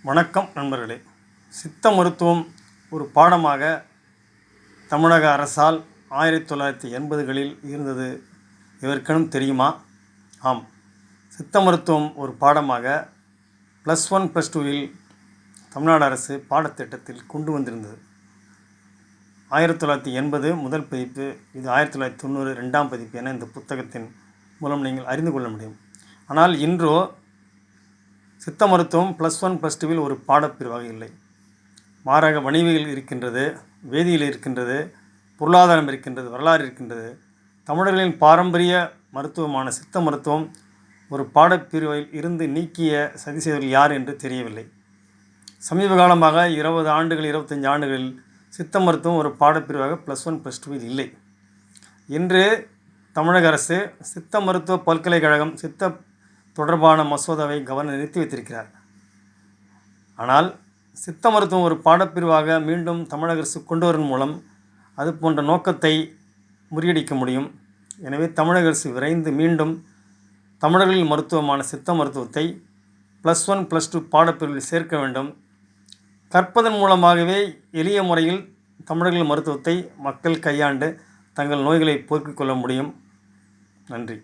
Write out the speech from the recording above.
வணக்கம் நண்பர்களே. சித்த மருத்துவம் ஒரு பாடமாக தமிழக அரசால் 1980களில் இருந்தது எவருக்கேனும் தெரியுமா? ஆம், சித்த மருத்துவம் ஒரு பாடமாக +1 +2வில் தமிழ்நாடு அரசு பாடத்திட்டத்தில் கொண்டு வந்திருந்தது. 1980 முதல் பதிப்பு, இது 1990 2ஆம் பதிப்பு என இந்த புத்தகத்தின் மூலம் நீங்கள் அறிந்து கொள்ள முடியும். ஆனால் இன்றோ சித்த மருத்துவம் +1 +2வில் ஒரு பாடப்பிரிவாக இல்லை. மாறாக வணிகவியல் இருக்கின்றது, வேதியியல் இருக்கின்றது, பொருளாதாரம் இருக்கின்றது, வரலாறு இருக்கின்றது. தமிழர்களின் பாரம்பரிய மருத்துவமான சித்த மருத்துவம் ஒரு பாடப்பிரிவில் இருந்து நீக்கிய சதி செய்தவர்கள் யார் என்று தெரியவில்லை. சமீப காலமாக 20 ஆண்டுகள் 25 ஆண்டுகளில் சித்த மருத்துவம் ஒரு பாடப்பிரிவாக +1 +2வில் இல்லை. இன்று தமிழக அரசு சித்த மருத்துவ பல்கலைக்கழகம் சித்த தொடர்பான மசோதாவை கவர்னர் நிறுத்தி வைத்திருக்கிறார். ஆனால் சித்த மருத்துவம் ஒரு பாடப்பிரிவாக மீண்டும் தமிழக அரசு கொண்டு வருவதன் மூலம் அது போன்ற நோக்கத்தை முறியடிக்க முடியும். எனவே தமிழக அரசு விரைந்து மீண்டும் தமிழர்களின் மருத்துவமான சித்த மருத்துவத்தை +1 +2 பாடப்பிரிவில் சேர்க்க வேண்டும். கற்பதன் மூலமாகவே எளிய முறையில் தமிழர்கள் மருத்துவத்தை மக்கள் கையாண்டு தங்கள் நோய்களை போக்கிக் கொள்ள முடியும். நன்றி.